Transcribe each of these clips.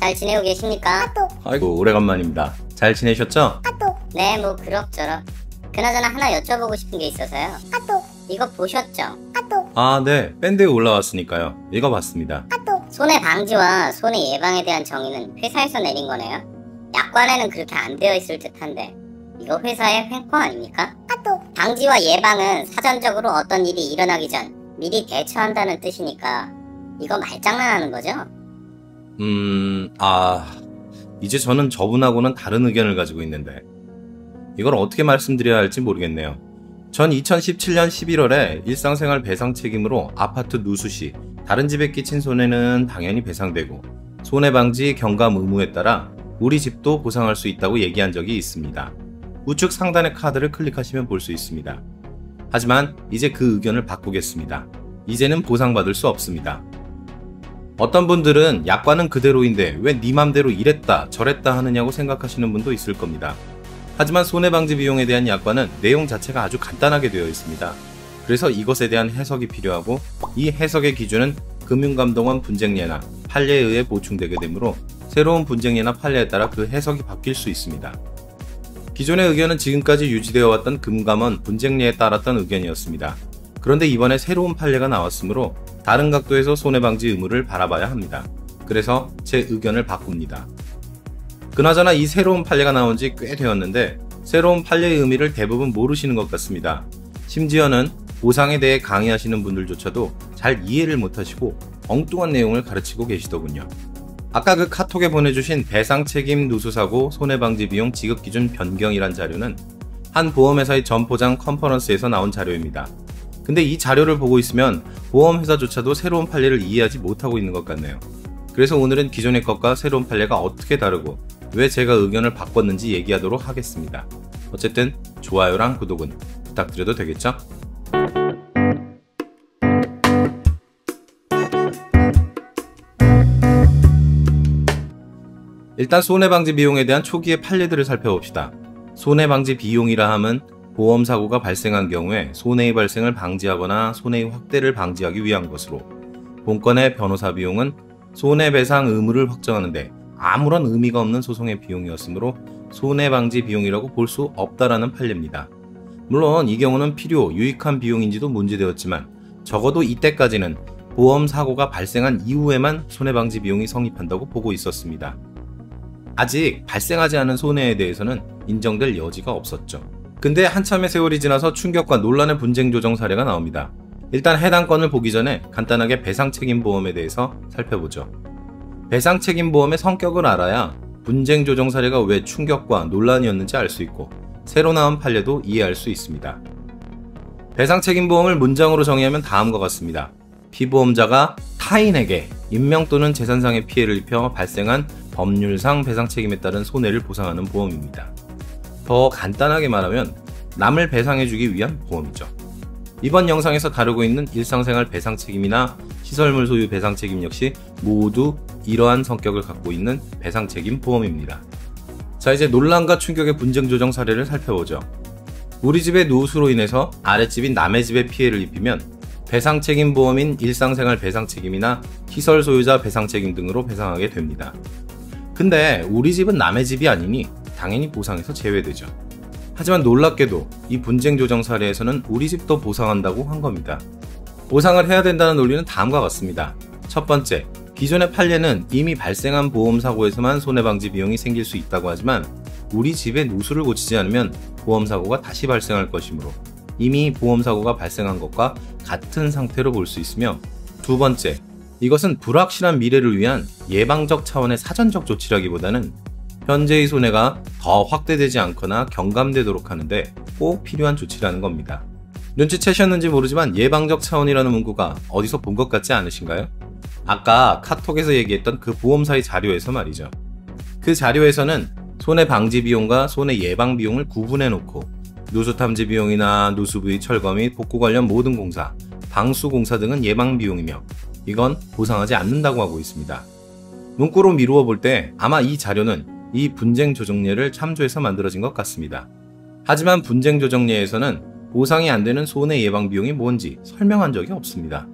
잘 지내고 계십니까? 아이고 오래간만입니다. 잘 지내셨죠? 네, 뭐 그럭저럭. 그나저나 하나 여쭤보고 싶은 게 있어서요. 이거 보셨죠? 아, 네. 밴드에 올라왔으니까요. 읽어봤습니다. 손해 방지와 손해 예방에 대한 정의는 회사에서 내린 거네요. 약관에는 그렇게 안 되어 있을 듯한데 이거 회사의 횡포 아닙니까? 방지와 예방은 사전적으로 어떤 일이 일어나기 전 미리 대처한다는 뜻이니까 이거 말장난하는 거죠? 이제 저는 저분하고는 다른 의견을 가지고 있는데 이걸 어떻게 말씀드려야 할지 모르겠네요. 전 2017년 11월에 일상생활 배상 책임으로 아파트 누수 시 다른 집에 끼친 손해는 당연히 배상되고 손해방지 경감 의무에 따라 우리 집도 보상할 수 있다고 얘기한 적이 있습니다. 우측 상단의 카드를 클릭하시면 볼 수 있습니다. 하지만 이제 그 의견을 바꾸겠습니다. 이제는 보상받을 수 없습니다. 어떤 분들은 약관은 그대로인데 왜 네 맘대로 이랬다 저랬다 하느냐고 생각하시는 분도 있을 겁니다. 하지만 손해방지 비용에 대한 약관은 내용 자체가 아주 간단하게 되어 있습니다. 그래서 이것에 대한 해석이 필요하고 이 해석의 기준은 금융감독원 분쟁예나 판례에 의해 보충되게 되므로 새로운 분쟁예나 판례에 따라 그 해석이 바뀔 수 있습니다. 기존의 의견은 지금까지 유지되어 왔던 금감원 분쟁예에 따랐던 의견이었습니다. 그런데 이번에 새로운 판례가 나왔으므로 다른 각도에서 손해방지 의무를 바라봐야 합니다. 그래서 제 의견을 바꿉니다. 그나저나 이 새로운 판례가 나온 지 꽤 되었는데 새로운 판례의 의미를 대부분 모르시는 것 같습니다. 심지어는 보상에 대해 강의하시는 분들조차도 잘 이해를 못하시고 엉뚱한 내용을 가르치고 계시더군요. 아까 그 카톡에 보내주신 배상책임 누수사고 손해방지 비용 지급기준 변경이란 자료는 한 보험회사의 점포장 컨퍼런스에서 나온 자료입니다. 근데 이 자료를 보고 있으면 보험회사조차도 새로운 판례를 이해하지 못하고 있는 것 같네요. 그래서 오늘은 기존의 것과 새로운 판례가 어떻게 다르고 왜 제가 의견을 바꿨는지 얘기하도록 하겠습니다. 어쨌든 좋아요랑 구독은 부탁드려도 되겠죠? 일단 손해방지 비용에 대한 초기의 판례들을 살펴봅시다. 손해방지 비용이라 함은 보험사고가 발생한 경우에 손해의 발생을 방지하거나 손해의 확대를 방지하기 위한 것으로 본건의 변호사 비용은 손해배상 의무를 확정하는데 아무런 의미가 없는 소송의 비용이었으므로 손해방지 비용이라고 볼 수 없다라는 판례입니다. 물론 이 경우는 필요, 유익한 비용인지도 문제되었지만 적어도 이때까지는 보험사고가 발생한 이후에만 손해방지 비용이 성립한다고 보고 있었습니다. 아직 발생하지 않은 손해에 대해서는 인정될 여지가 없었죠. 근데 한참의 세월이 지나서 충격과 논란의 분쟁 조정 사례가 나옵니다. 일단 해당 건을 보기 전에 간단하게 배상책임보험에 대해서 살펴보죠. 배상책임보험의 성격을 알아야 분쟁 조정 사례가 왜 충격과 논란이었는지 알 수 있고 새로 나온 판례도 이해할 수 있습니다. 배상책임보험을 문장으로 정의하면 다음과 같습니다. 피보험자가 타인에게 인명 또는 재산상의 피해를 입혀 발생한 법률상 배상책임에 따른 손해를 보상하는 보험입니다. 더 간단하게 말하면 남을 배상해주기 위한 보험이죠. 이번 영상에서 다루고 있는 일상생활 배상책임이나 시설물 소유 배상책임 역시 모두 이러한 성격을 갖고 있는 배상책임 보험입니다. 자, 이제 논란과 충격의 분쟁 조정 사례를 살펴보죠. 우리 집의 누수로 인해서 아랫집인 남의 집에 피해를 입히면 배상책임 보험인 일상생활 배상책임이나 시설 소유자 배상책임 등으로 배상하게 됩니다. 근데 우리 집은 남의 집이 아니니 당연히 보상에서 제외되죠. 하지만 놀랍게도 이 분쟁 조정 사례에서는 우리 집도 보상한다고 한 겁니다. 보상을 해야 된다는 논리는 다음과 같습니다. 첫 번째, 기존의 판례는 이미 발생한 보험사고에서만 손해방지 비용이 생길 수 있다고 하지만 우리 집의 누수를 고치지 않으면 보험사고가 다시 발생할 것이므로 이미 보험사고가 발생한 것과 같은 상태로 볼 수 있으며, 두 번째, 이것은 불확실한 미래를 위한 예방적 차원의 사전적 조치라기보다는 현재의 손해가 더 확대되지 않거나 경감되도록 하는데 꼭 필요한 조치라는 겁니다. 눈치채셨는지 모르지만 예방적 차원이라는 문구가 어디서 본 것 같지 않으신가요? 아까 카톡에서 얘기했던 그 보험사의 자료에서 말이죠. 그 자료에서는 손해 방지 비용과 손해 예방 비용을 구분해 놓고 누수 탐지 비용이나 누수 부위 철거 및 복구 관련 모든 공사, 방수 공사 등은 예방 비용이며 이건 보상하지 않는다고 하고 있습니다. 문구로 미루어 볼 때 아마 이 자료는 이 분쟁 조정례를 참조해서 만들어진 것 같습니다. 하지만 분쟁 조정례에서는 보상이 안 되는 손해 예방 비용이 뭔지 설명한 적이 없습니다.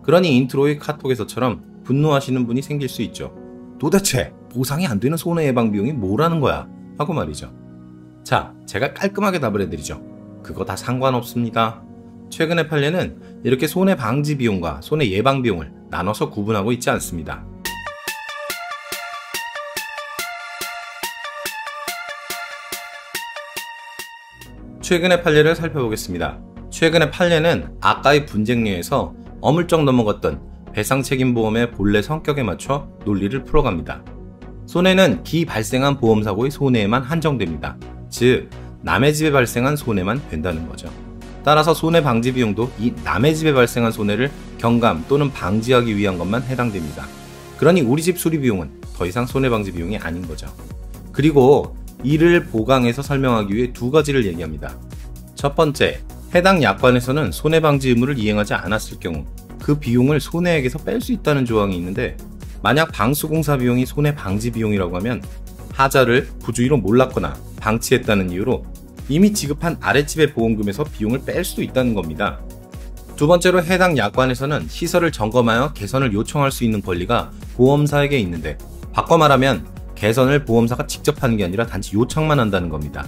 그러니 인트로의 카톡에서처럼 분노하시는 분이 생길 수 있죠. 도대체 보상이 안 되는 손해예방 비용이 뭐라는 거야? 하고 말이죠. 자, 제가 깔끔하게 답을 해드리죠. 그거 다 상관없습니다. 최근의 판례는 이렇게 손해 방지 비용과 손해 예방 비용을 나눠서 구분하고 있지 않습니다. 최근의 판례를 살펴보겠습니다. 최근의 판례는 아까의 분쟁리에서 어물쩍 넘어갔던 배상책임보험의 본래 성격에 맞춰 논리를 풀어갑니다. 손해는 기 발생한 보험사고의 손해에만 한정됩니다. 즉, 남의 집에 발생한 손해만 된다는 거죠. 따라서 손해방지 비용도 이 남의 집에 발생한 손해를 경감 또는 방지하기 위한 것만 해당됩니다. 그러니 우리 집 수리 비용은 더 이상 손해방지 비용이 아닌 거죠. 그리고 이를 보강해서 설명하기 위해 두 가지를 얘기합니다. 첫 번째, 해당 약관에서는 손해방지 의무를 이행하지 않았을 경우 그 비용을 손해액에서 뺄 수 있다는 조항이 있는데, 만약 방수공사 비용이 손해방지 비용이라고 하면 하자를 부주의로 몰랐거나 방치했다는 이유로 이미 지급한 아랫집의 보험금에서 비용을 뺄 수도 있다는 겁니다. 두 번째로, 해당 약관에서는 시설을 점검하여 개선을 요청할 수 있는 권리가 보험사에게 있는데, 바꿔 말하면 개선을 보험사가 직접 하는 게 아니라 단지 요청만 한다는 겁니다.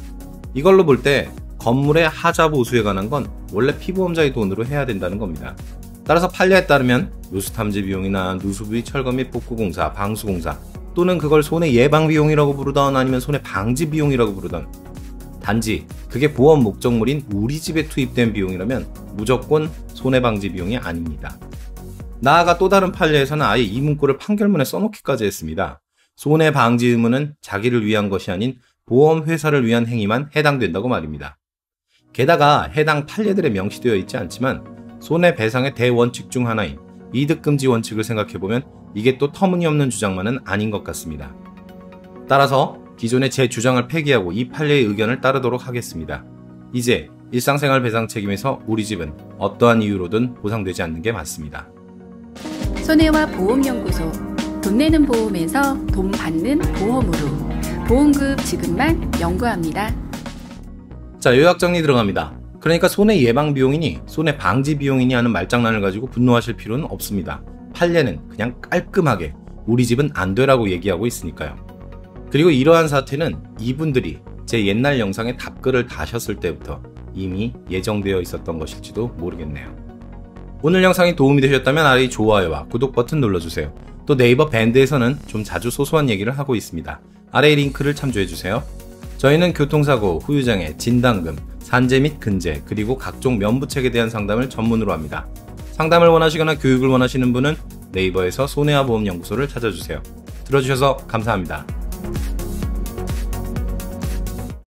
이걸로 볼 때 건물의 하자 보수에 관한 건 원래 피보험자의 돈으로 해야 된다는 겁니다. 따라서 판례에 따르면 누수탐지 비용이나 누수부위 철거 및 복구공사, 방수공사, 또는 그걸 손해 예방 비용이라고 부르던 아니면 손해 방지 비용이라고 부르던, 단지 그게 보험 목적물인 우리 집에 투입된 비용이라면 무조건 손해 방지 비용이 아닙니다. 나아가 또 다른 판례에서는 아예 이 문구를 판결문에 써놓기까지 했습니다. 손해 방지 의무는 자기를 위한 것이 아닌 보험회사를 위한 행위만 해당된다고 말입니다. 게다가 해당 판례들에 명시되어 있지 않지만 손해배상의 대원칙 중 하나인 이득금지 원칙을 생각해보면 이게 또 터무니없는 주장만은 아닌 것 같습니다. 따라서 기존의 제 주장을 폐기하고 이 판례의 의견을 따르도록 하겠습니다. 이제 일상생활 배상 책임에서 우리 집은 어떠한 이유로든 보상되지 않는 게 맞습니다. 손해와 보험연구소, 돈 내는 보험에서 돈 받는 보험으로 보험금 지급만 연구합니다. 자, 요약 정리 들어갑니다. 그러니까 손해 예방 비용이니 손해 방지 비용이니 하는 말장난을 가지고 분노하실 필요는 없습니다. 판례는 그냥 깔끔하게 우리 집은 안 되라고 얘기하고 있으니까요. 그리고 이러한 사태는 이분들이 제 옛날 영상에 답글을 다셨을 때부터 이미 예정되어 있었던 것일지도 모르겠네요. 오늘 영상이 도움이 되셨다면 아래 좋아요와 구독 버튼 눌러주세요. 또 네이버 밴드에서는 좀 자주 소소한 얘기를 하고 있습니다. 아래 링크를 참조해주세요. 저희는 교통사고, 후유장애, 진단금, 산재 및 근재, 그리고 각종 면부책에 대한 상담을 전문으로 합니다. 상담을 원하시거나 교육을 원하시는 분은 네이버에서 손해와 보험연구소를 찾아주세요. 들어주셔서 감사합니다.